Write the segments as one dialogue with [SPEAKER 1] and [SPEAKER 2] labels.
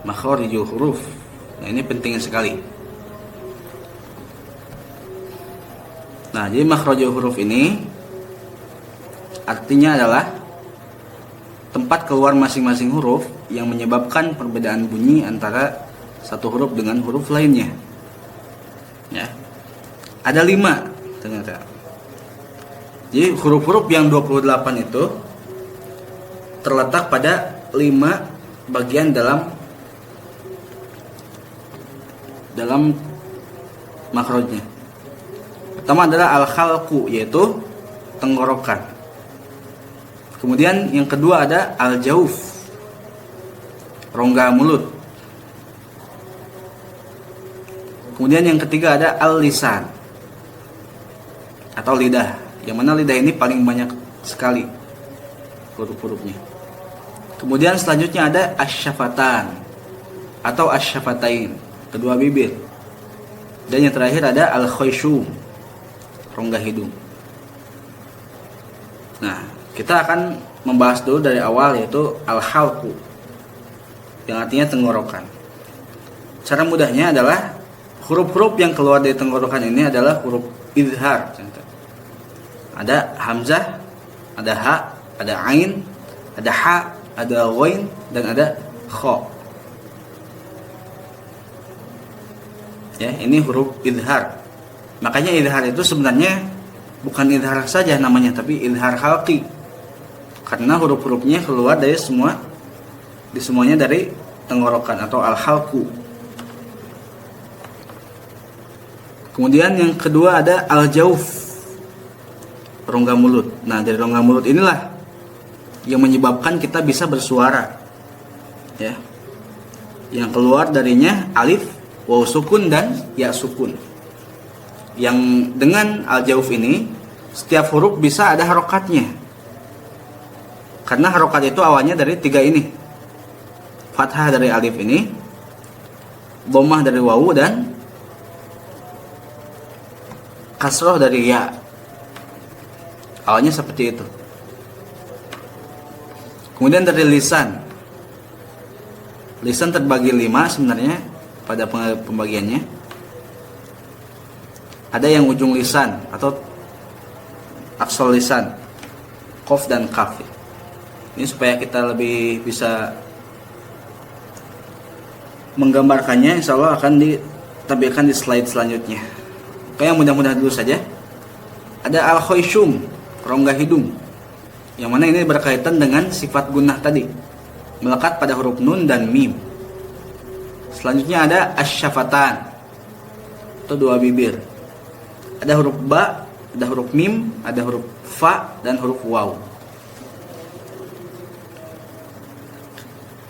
[SPEAKER 1] Makharijul huruf. Nah, ini penting sekali. Nah, jadi makharijul huruf ini artinya adalah tempat keluar masing-masing huruf yang menyebabkan perbedaan bunyi antara satu huruf dengan huruf lainnya. Ya. Ada 5 ternyata. Jadi huruf-huruf yang 28 itu terletak pada 5 bagian dalam makhrajnya. Pertama adalah al-khalqu, yaitu tenggorokan. Kemudian yang kedua ada al-jauf, rongga mulut. Kemudian yang ketiga ada al-lisan atau lidah, yang mana lidah ini paling banyak sekali huruf-hurufnya. Kemudian selanjutnya ada asyafatan atau asyafatain, kedua bibir. Dan yang terakhir ada al-khayshum, rongga hidung. Nah, kita akan membahas dulu dari awal, yaitu al-halqu, yang artinya tenggorokan. Cara mudahnya adalah huruf-huruf yang keluar dari tenggorokan ini adalah huruf izhar. Ada hamzah, ada ha, ada ain, ada ha, ada ghain, dan ada kha. Ya, ini huruf izhar. Makanya izhar itu sebenarnya bukan izhar saja namanya, tapi izhar halqi. Karena huruf-hurufnya keluar dari semuanya dari tenggorokan atau al-halqu. Kemudian yang kedua ada al-jauf, rongga mulut. Nah, dari rongga mulut inilah yang menyebabkan kita bisa bersuara. Ya. Yang keluar darinya alif, waw sukun, dan ya sukun. Yang dengan al-jauf ini setiap huruf bisa ada harokatnya. Karena harokat itu awalnya dari 3 ini. Fathah dari alif ini, dhammah dari waw, dan kasroh dari ya. Awalnya seperti itu. Kemudian dari lisan. Lisan terbagi 5 sebenarnya pada pembagiannya. Ada yang ujung lisan atau aksol lisan, qaf dan kaf. Ini supaya kita lebih bisa menggambarkannya, insya Allah akan ditampilkan di slide selanjutnya. Oke, yang mudah-mudahan dulu saja. Ada al-khayshum, rongga hidung, yang mana ini berkaitan dengan sifat gunnah tadi, melekat pada huruf nun dan mim. Selanjutnya ada asyafatan atau 2 bibir. Ada huruf ba, ada huruf mim, ada huruf fa, dan huruf waw.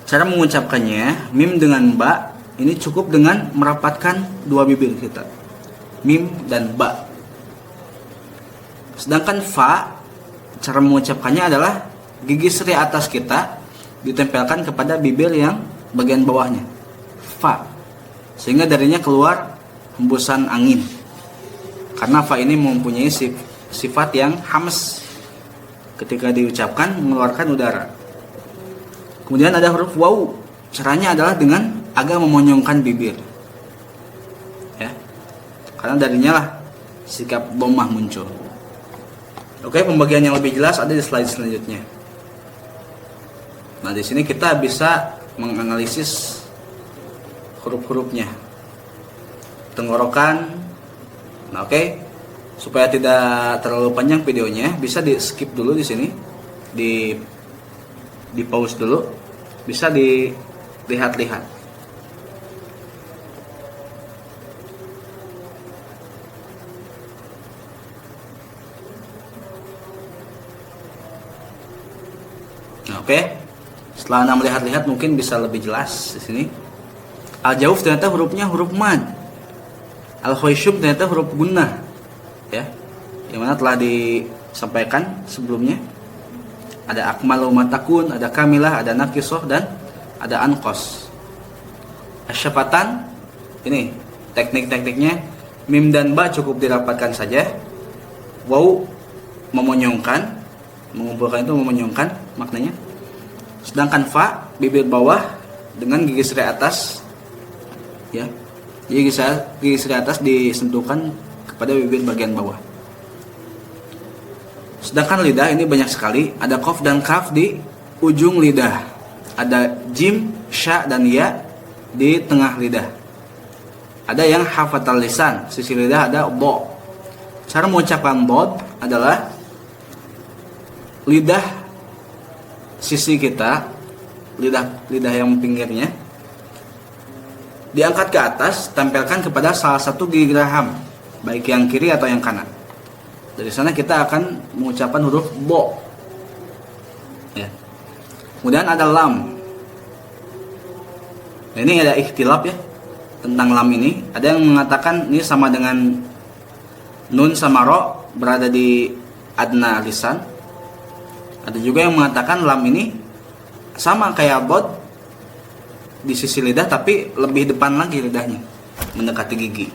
[SPEAKER 1] Cara mengucapkannya, mim dengan ba ini cukup dengan merapatkan 2 bibir kita, mim dan ba. Sedangkan fa, cara mengucapkannya adalah gigi seri atas kita ditempelkan kepada bibir yang bagian bawahnya, fa, sehingga darinya keluar hembusan angin. Karena fa ini mempunyai sifat yang hams, ketika diucapkan mengeluarkan udara. Kemudian ada huruf waw. Caranya adalah dengan agak memonyongkan bibir. Ya. Karena darinya lah sikap dhammah muncul. Oke, pembagian yang lebih jelas ada di slide selanjutnya. Nah, di sini kita bisa menganalisis huruf-hurufnya. Tenggorokan. Nah, oke. Supaya tidak terlalu panjang videonya, bisa di skip dulu di sini. Di pause dulu, bisa dilihat-lihat. Nah, oke. Setelah Anda melihat-lihat mungkin bisa lebih jelas di sini. Al-jauf ternyata hurufnya huruf mad. Al-khayshum ternyata huruf gunnah. Ya. Yang mana telah disampaikan sebelumnya. Ada akmalu matakun, ada kamilah, ada nakisoh, dan ada anqos. Asyafatan, ini teknik-tekniknya. Mim dan ba cukup dirapatkan saja. Waw memonyongkan, mengumpulkan itu memonyongkan. maknanya. Sedangkan fa bibir bawah dengan gigi seri atas, ya. Jadi gigi seri atas disentuhkan kepada bibir bagian bawah. Sedangkan lidah ini banyak sekali, ada qaf dan kaf di ujung lidah, ada jim, sya dan ya di tengah lidah. Ada yang hafatal lisan, sisi lidah ada bo. Cara mengucapkan bod adalah lidah sisi kita, lidah yang pinggirnya diangkat ke atas, tempelkan kepada salah satu gigi geraham, baik yang kiri atau yang kanan. Dari sana kita akan mengucapkan huruf bo. Ya. Kemudian ada lam. Nah, ini ada ikhtilaf ya tentang lam ini. Ada yang mengatakan ini sama dengan nun sama ro berada di adna lisan. Ada juga yang mengatakan lam ini sama kayak bod di sisi lidah tapi lebih depan lagi lidahnya, mendekati gigi.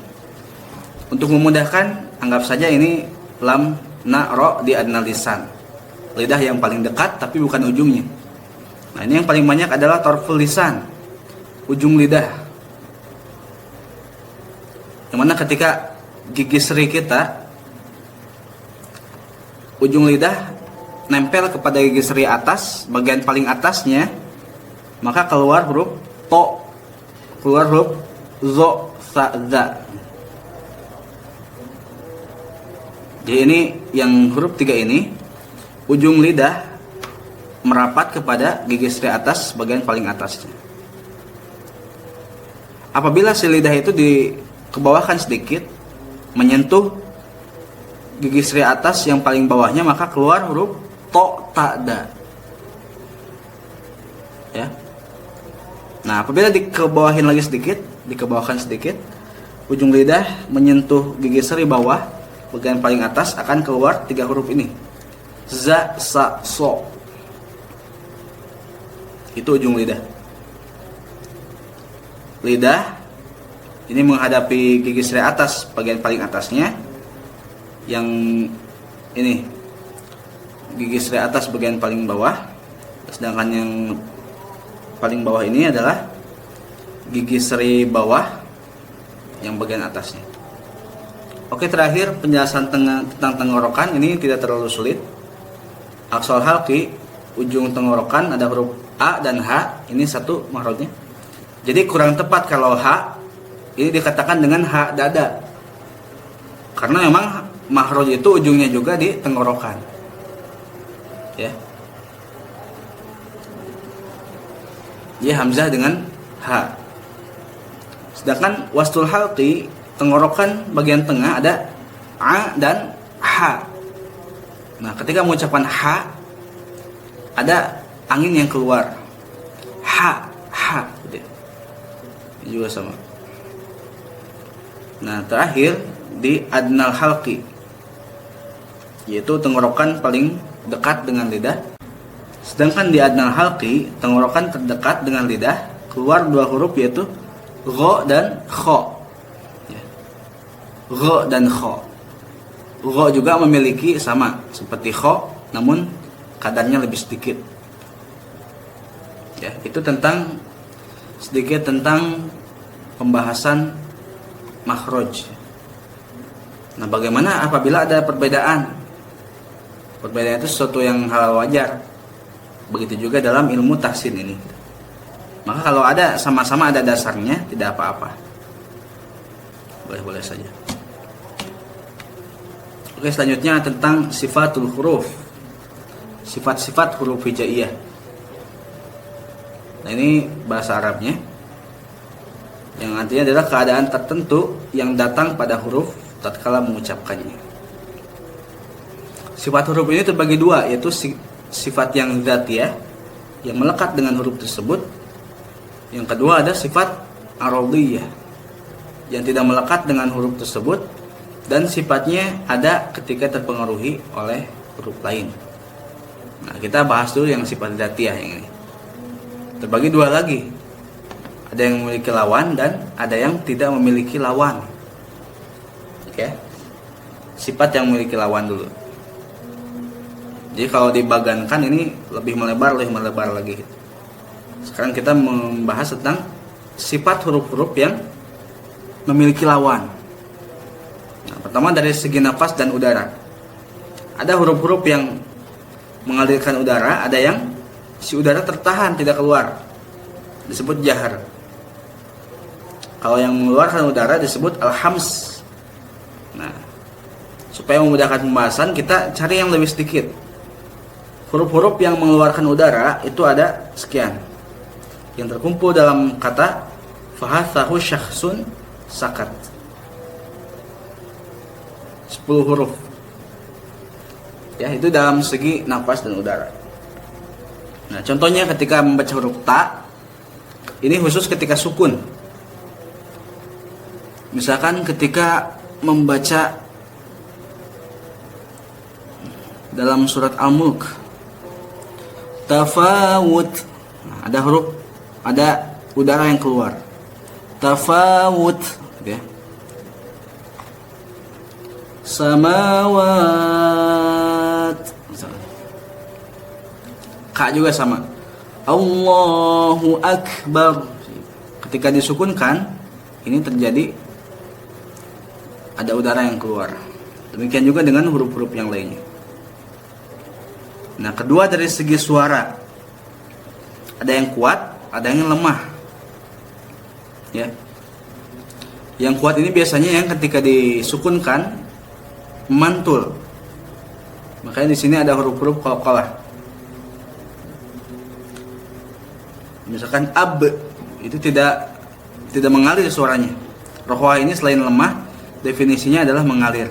[SPEAKER 1] Untuk memudahkan, anggap saja ini lam na ro di adna lisan, lidah yang paling dekat tapi bukan ujungnya. Nah, ini yang paling banyak adalah torful lisan, ujung lidah, yang mana ketika gigi seri kita, ujung lidah nempel kepada gigi seri atas, bagian paling atasnya, maka keluar huruf to, keluar huruf zo, sa, za. Jadi ini yang huruf 3 ini, ujung lidah merapat kepada gigi seri atas bagian paling atasnya. Apabila si lidah itu dikebawahkan sedikit, menyentuh gigi seri atas yang paling bawahnya, maka keluar huruf to, ta, da. Ya. Nah, apabila dikebawahin lagi sedikit, dikebawahkan sedikit, ujung lidah menyentuh gigi seri bawah bagian paling atas, akan keluar 3 huruf ini, za, sa, so. Itu ujung lidah. Lidah ini menghadapi gigi seri atas bagian paling atasnya, yang ini gigi seri atas bagian paling bawah, sedangkan yang paling bawah ini adalah gigi seri bawah yang bagian atasnya. Oke, terakhir penjelasan tentang tenggorokan ini tidak terlalu sulit. Aksal halqi, ujung tenggorokan ada huruf A dan H, ini satu makhrajnya. Jadi kurang tepat kalau H ini dikatakan dengan H dada, karena memang makhraj itu ujungnya juga di tenggorokan. Ya. Jadi hamzah dengan H. Sedangkan wastul halqi, tenggorokan bagian tengah ada A dan H. Nah, ketika mengucapkan H, ada angin yang keluar. H, gitu. Ini juga sama. Nah, terakhir di adnal halqi, yaitu tenggorokan paling dekat dengan lidah. Sedangkan di adnal halqi, tenggorokan terdekat dengan lidah, keluar 2 huruf yaitu gho dan kho. Gho dan kho. Gho juga memiliki sama seperti kho, namun kadarnya lebih sedikit. Ya, itu sedikit tentang pembahasan makhraj. Nah, bagaimana apabila ada perbedaan? Perbedaan itu sesuatu yang hal wajar. Begitu juga dalam ilmu tahsin ini. Maka kalau ada sama-sama ada dasarnya, tidak apa-apa. Boleh-boleh saja. Oke, selanjutnya tentang sifatul huruf. Sifat-sifat huruf hijaiyah. Nah, ini bahasa Arabnya, yang artinya adalah keadaan tertentu yang datang pada huruf tatkala mengucapkannya. Sifat huruf ini terbagi 2, yaitu sifat yang dzatiyah yang melekat dengan huruf tersebut. Yang kedua ada sifat aradiyah yang tidak melekat dengan huruf tersebut dan sifatnya ada ketika terpengaruhi oleh huruf lain. Nah, kita bahas dulu yang sifat dzatiyah yang ini. Terbagi 2 lagi. Ada yang memiliki lawan dan ada yang tidak memiliki lawan. Oke. Sifat yang memiliki lawan dulu. Jadi kalau dibagankan ini lebih melebar lagi. Sekarang kita membahas tentang sifat huruf-huruf yang memiliki lawan. Nah, pertama dari segi nafas dan udara. Ada huruf-huruf yang mengalirkan udara, ada yang si udara tertahan tidak keluar, disebut jahar. Kalau yang mengeluarkan udara disebut al-hams. Nah, supaya memudahkan pembahasan, kita cari yang lebih sedikit. Huruf-huruf yang mengeluarkan udara itu ada sekian, yang terkumpul dalam kata fahathahu syakhsun sakat. 10 huruf. Ya, itu dalam segi nafas dan udara. Nah, contohnya ketika membaca huruf ta, ini khusus ketika sukun. Misalkan ketika membaca dalam surat Al-Mulk, tafawut, nah, ada udara yang keluar. Tafawut, ya. Samawat, ka juga sama. Allahu Akbar. Ketika disukunkan, ini terjadi ada udara yang keluar. Demikian juga dengan huruf-huruf yang lainnya. Nah, kedua dari segi suara, ada yang kuat, ada yang lemah. Ya. Yang kuat ini biasanya yang ketika disukunkan mantul. Makanya di sini ada huruf-huruf qalqalah. Misalkan ab, itu tidak mengalir suaranya. Rohwa ini selain lemah, definisinya adalah mengalir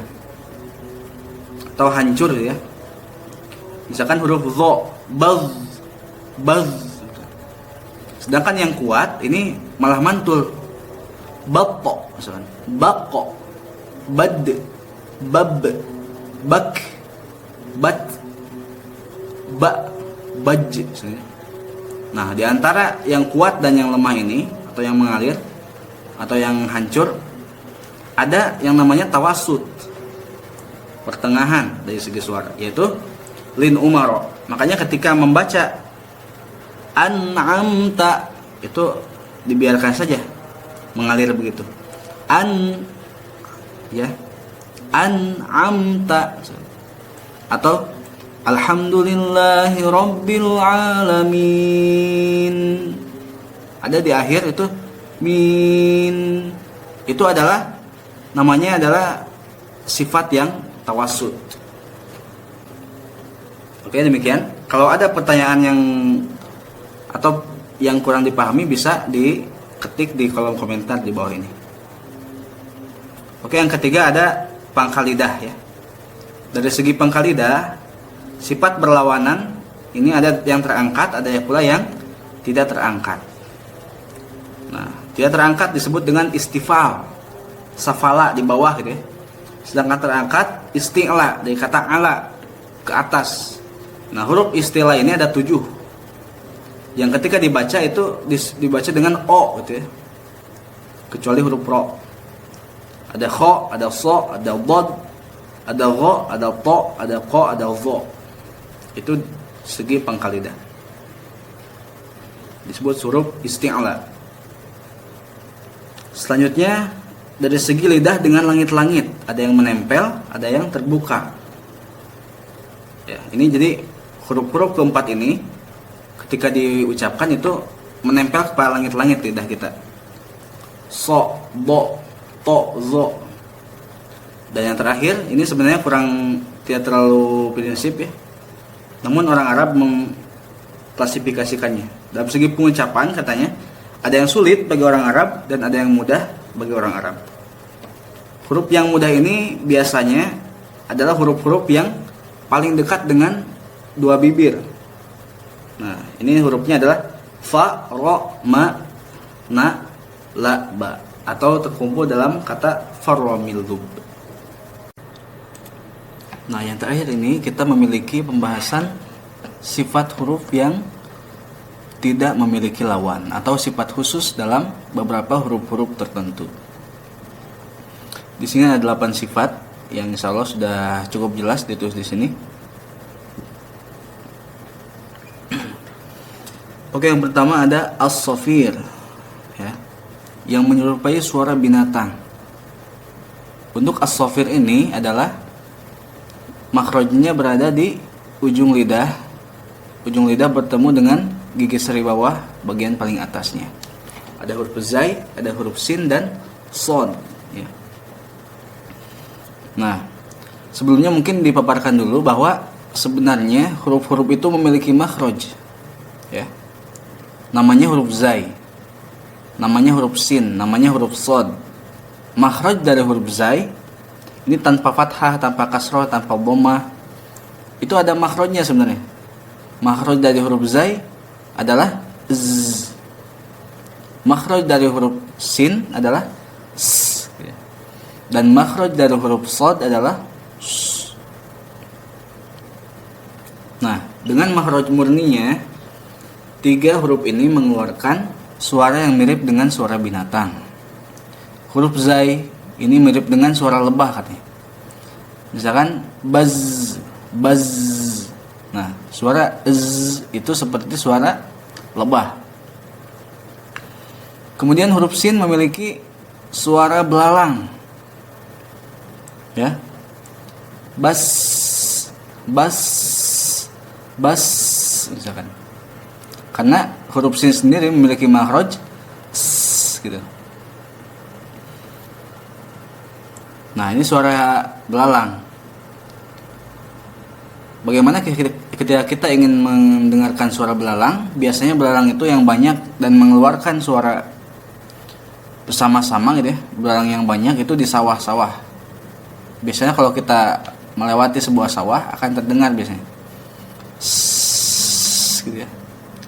[SPEAKER 1] atau hancur, ya. Misalkan huruf dho, baz. Sedangkan yang kuat ini malah mantul. Baqqa, misalkan baqqa, bad, bab, bak, bat, ba, baj. Nah, di antara yang kuat dan yang lemah ini, atau yang mengalir atau yang hancur, ada yang namanya tawasud, pertengahan dari segi suara, yaitu lin umaro. Makanya ketika membaca an'amta, itu dibiarkan saja mengalir begitu. Ya, an'amta, atau alhamdulillahi rabbil alamin, ada di akhir itu min. Itu adalah namanya adalah sifat yang tawasud. Oke, demikian. Kalau ada pertanyaan yang atau yang kurang dipahami, bisa diketik di kolom komentar di bawah ini. Oke, yang ketiga ada pangkal lidah, ya. Dari segi pangkal lidah, sifat berlawanan ini ada yang terangkat, ada pula yang tidak terangkat. Nah, tidak terangkat disebut dengan istifal, safala di bawah, gitu ya. Sedangkan terangkat isti'la, dari kata ala, ke atas. Nah, huruf istilah ini ada 7. Yang ketika dibaca itu dibaca dengan o, gitu ya. Kecuali huruf ro. Ada kho, ada so, ada dod, ada gho, ada to, ada ko, ada zo. Itu segi pangkal lidah. Disebut huruf isti'la. Selanjutnya dari segi lidah dengan langit-langit, ada yang menempel, ada yang terbuka. Ya, ini jadi huruf-huruf keempat ini ketika diucapkan itu menempel kepada langit-langit lidah kita. So, bo, to, zo. Dan yang terakhir ini sebenarnya kurang, tidak terlalu prinsip, ya. Namun orang Arab mengklasifikasikannya. Dalam segi pengucapan katanya ada yang sulit bagi orang Arab dan ada yang mudah bagi orang Arab. Huruf yang mudah ini biasanya adalah huruf-huruf yang paling dekat dengan dua bibir. Nah, ini hurufnya adalah fa, ro, ma, na, la, ba, atau terkumpul dalam kata faromildub. Nah, yang terakhir ini kita memiliki pembahasan sifat huruf yang tidak memiliki lawan atau sifat khusus dalam beberapa huruf-huruf tertentu. Di sini ada 8 sifat yang insya Allah sudah cukup jelas ditulis di sini. Oke, yang pertama ada as-safir, ya, yang menyerupai suara binatang. Untuk as-safir ini adalah makhrajnya berada di ujung lidah. Ujung lidah bertemu dengan gigi seri bawah bagian paling atasnya. Ada huruf zai, ada huruf sin dan shad, ya. Nah, sebelumnya mungkin dipaparkan dulu bahwa sebenarnya huruf-huruf itu memiliki makhraj, ya. Namanya huruf zai, namanya huruf sin, namanya huruf shad. Makhraj dari huruf zai ini tanpa fathah, tanpa kasroh, tanpa dhammah. Itu ada makhrajnya sebenarnya. Makhraj dari huruf zai adalah z. Makhraj dari huruf sin adalah s. Dan makhraj dari huruf shad adalah s. Nah, dengan makhraj murninya, 3 huruf ini mengeluarkan suara yang mirip dengan suara binatang. Huruf zai ini mirip dengan suara lebah katanya. Misalkan baz, baz. Nah, suara z itu seperti suara lebah. Kemudian huruf sin memiliki suara belalang. Ya. Bas, bas, bas misalkan. Karena huruf sin sendiri memiliki makhraj s gitu. Nah, ini suara belalang. Bagaimana ketika kita ingin mendengarkan suara belalang? Biasanya belalang itu yang banyak dan mengeluarkan suara bersama-sama gitu ya. Belalang yang banyak itu di sawah-sawah. Biasanya kalau kita melewati sebuah sawah akan terdengar biasanya sss, gitu ya.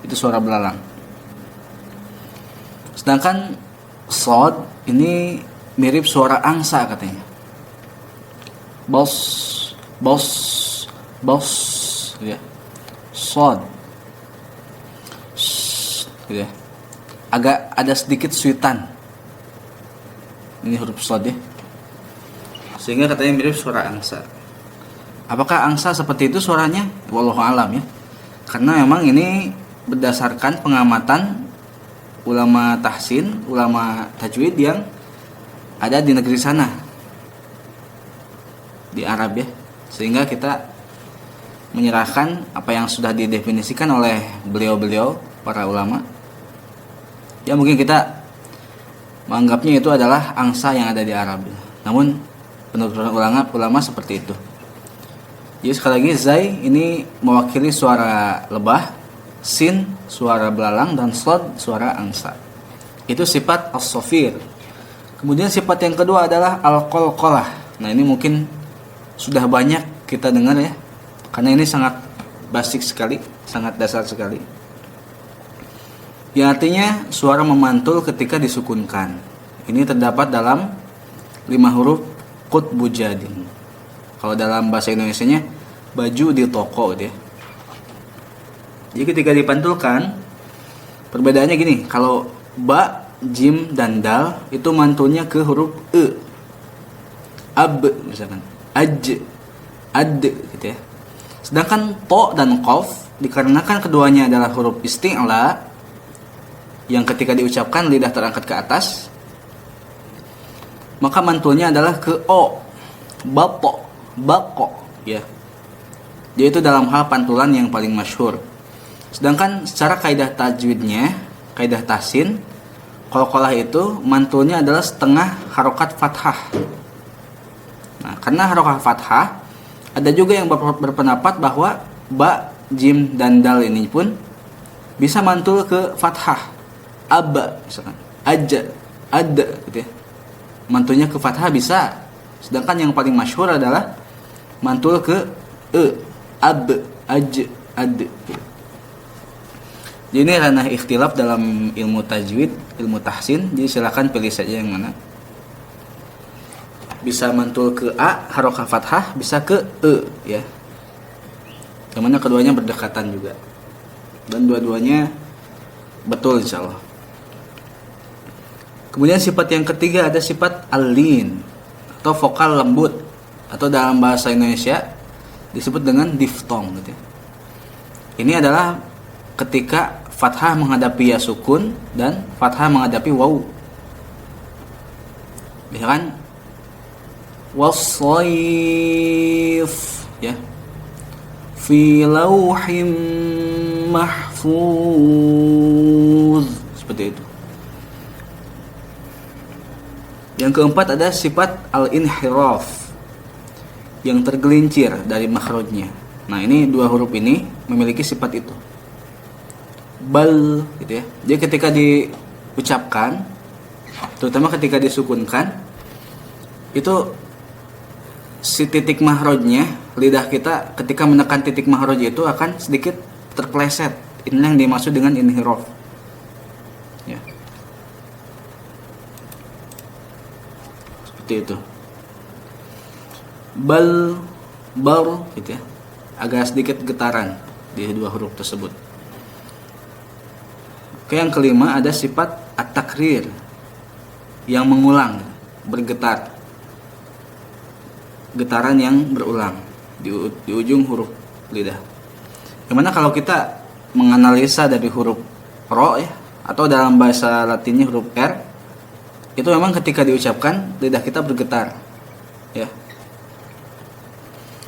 [SPEAKER 1] Itu suara belalang. Sedangkan shad ini mirip suara angsa katanya. Bos, bos, bos, gitu ya. Shad, gitu ya. Agak ada sedikit suitan. Ini huruf shad ya. Sehingga katanya mirip suara angsa. Apakah angsa seperti itu suaranya? Wallahu alam ya. Karena memang ini berdasarkan pengamatan ulama tahsin, ulama tajwid yang ada di negeri sana, di Arab ya. Sehingga kita menyerahkan apa yang sudah didefinisikan oleh beliau-beliau para ulama. Ya mungkin kita menganggapnya itu adalah angsa yang ada di Arab. Namun menurut ulama seperti itu. Jadi sekali lagi zai ini mewakili suara lebah, sin suara belalang, dan shad suara angsa. Itu sifat as-safir. Kemudian sifat yang kedua adalah al-qalqalah. Nah, ini mungkin sudah banyak kita dengar ya. Karena ini sangat basic sekali, sangat dasar sekali. Yang artinya suara memantul ketika disukunkan. Ini terdapat dalam 5 huruf qutbu jadin. Kalau dalam bahasa Indonesianya baju di toko gitu ya. Jadi ketika dipantulkan, perbedaannya gini. Kalau ba, jim, dan dal itu mantulnya ke huruf e. Ab misalkan, aj, ad gitu ya. Sedangkan to dan qaf dikarenakan keduanya adalah huruf isti'la yang ketika diucapkan lidah terangkat ke atas, maka mantulnya adalah ke o, bato, bako, ya. Yaitu dalam hal pantulan yang paling masyhur. Sedangkan secara kaidah tajwidnya, kaidah tahsin, qalqalah itu mantulnya adalah setengah harokat fathah. Nah, karena harokat fathah, ada juga yang berpendapat bahwa ba, jim, dan dal ini pun bisa mantul ke fathah. Aba misalkan, aja, ada gitu ya. Mantulnya ke fathah bisa. Sedangkan yang paling masyhur adalah mantul ke e, ab, aj, ad gitu. Jadi ini ranah ikhtilaf dalam ilmu tajwid, ilmu tahsin. Jadi silakan pilih saja yang mana. Bisa mantul ke a, harokat fathah, bisa ke e ya. Yang mana keduanya berdekatan juga. Dan dua-duanya betul insyaallah. Kemudian sifat yang ketiga ada sifat al-lin atau vokal lembut, atau dalam bahasa Indonesia disebut dengan diftong gitu ya. Ini adalah ketika fathah menghadapi ya sukun dan fathah menghadapi waw. Misalkan was-sayf ya. Fi lauhim mahfuz, seperti itu. Yang keempat ada sifat al-inhiraf, yang tergelincir dari makhrajnya. Nah, ini dua huruf ini memiliki sifat itu. Bal gitu ya. Jadi ketika diucapkan, terutama ketika disukunkan, itu si titik makhrajnya, lidah kita ketika menekan titik makhraj itu akan sedikit terpleset. Inilah yang dimaksud dengan inhiraf. Ya. Seperti itu. Bal gitu ya. Agak sedikit getaran di dua huruf tersebut. Oke, yang kelima ada sifat at-takrir, yang mengulang, bergetar. Getaran yang berulang di ujung huruf lidah. Gimana kalau kita menganalisa dari huruf ro ya, atau dalam bahasa Latinnya huruf R, itu memang ketika diucapkan lidah kita bergetar ya.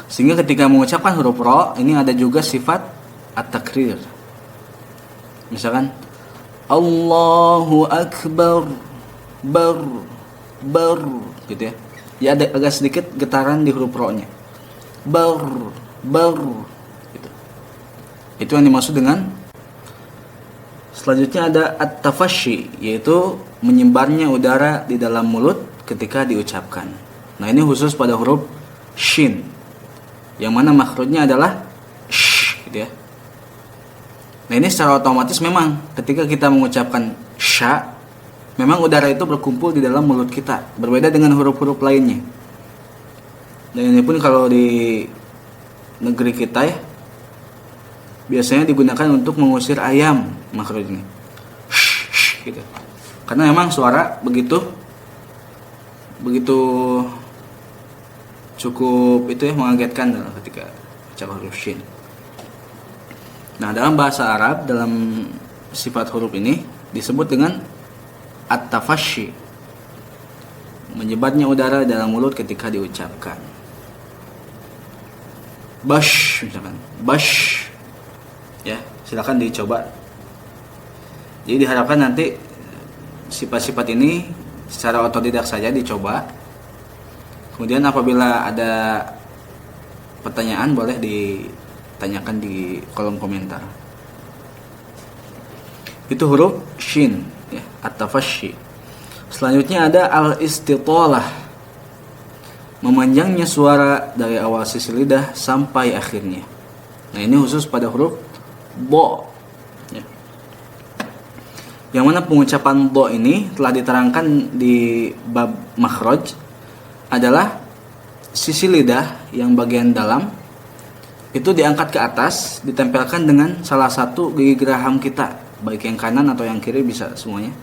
[SPEAKER 1] Sehingga ketika mengucapkan huruf ro ini ada juga sifat at-takrir. Misalkan Allahu Akbar, bar gitu ya. Ya ada agak sedikit getaran di huruf ro-nya. Bar gitu. Itu yang dimaksud dengan. Selanjutnya ada at-tafasyi, yaitu menyebarnya udara di dalam mulut ketika diucapkan. Nah, ini khusus pada huruf shin, yang mana makhrajnya adalah sh gitu ya. Nah, ini secara otomatis memang ketika kita mengucapkan sya, memang udara itu berkumpul di dalam mulut kita, berbeda dengan huruf-huruf lainnya. Dan ini pun kalau di negeri kita ya, biasanya digunakan untuk mengusir ayam makhrajnya. Gitu. Karena memang suara begitu cukup itu ya, mengagetkan ketika ucapan huruf shin. Nah, dalam bahasa Arab, dalam sifat huruf ini disebut dengan at-tafasyi, menyebarnya udara dalam mulut ketika diucapkan. Bash, misalkan bash ya, silakan dicoba. Jadi diharapkan nanti sifat-sifat ini secara otodidak saja dicoba. Kemudian apabila ada pertanyaan boleh ditanyakan di kolom komentar. Itu huruf shin ya, at-tafasyi. Selanjutnya ada al-istitalah, memanjangnya suara dari awal sisi lidah sampai akhirnya. Nah, ini khusus pada huruf bo ya. Yang mana pengucapan bo ini telah diterangkan di bab makhraj, adalah sisi lidah yang bagian dalam itu diangkat ke atas, ditempelkan dengan salah satu gigi geraham kita, baik yang kanan atau yang kiri, bisa semuanya,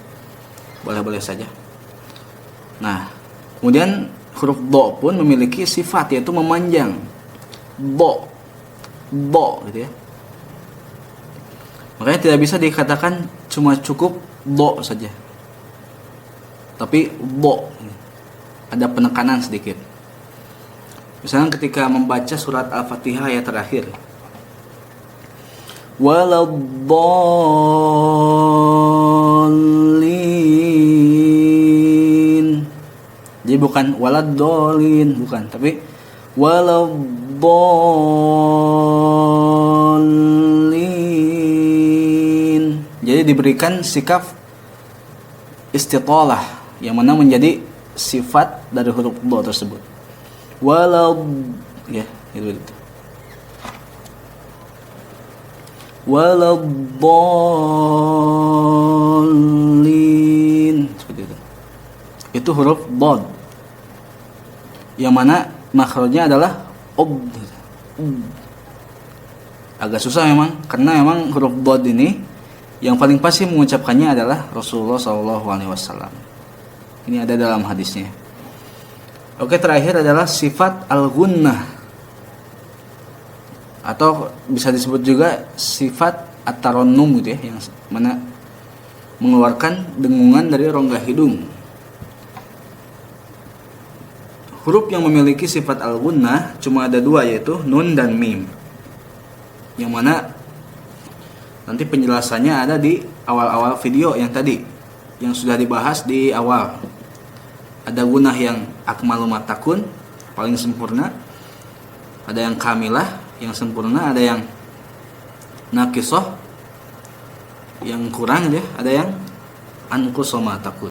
[SPEAKER 1] boleh-boleh saja. Nah, kemudian huruf bo pun memiliki sifat, yaitu memanjang. Bo gitu ya. Makanya tidak bisa dikatakan cuma cukup bo saja, tapi bo ada penekanan sedikit. Misalnya ketika membaca surat Al-Fatihah ayat terakhir, waladdallin. Jadi bukan waladdallin, bukan, tapi waladdallin. Jadi diberikan sikap istitalah, yang mana menjadi sifat dari huruf bo tersebut. Ya, itu. Waladdallin, seperti itu. Itu huruf bod, yang mana makhrajnya adalah agak susah memang, karena memang huruf bod ini yang paling pasti mengucapkannya adalah Rasulullah SAW. Ini ada dalam hadisnya. Oke, terakhir adalah sifat al-gunnah, atau bisa disebut juga sifat ataronnum gitu ya, yang mana mengeluarkan dengungan dari rongga hidung. Huruf yang memiliki sifat al-gunnah cuma ada dua, yaitu nun dan mim. Yang mana nanti penjelasannya ada di awal-awal video yang tadi, yang sudah dibahas di awal. Ada gunnah yang akmalu matakun, paling sempurna. Ada yang kamilah, yang sempurna. Ada yang naqisoh, yang kurang ya. Ada yang anquso matakun.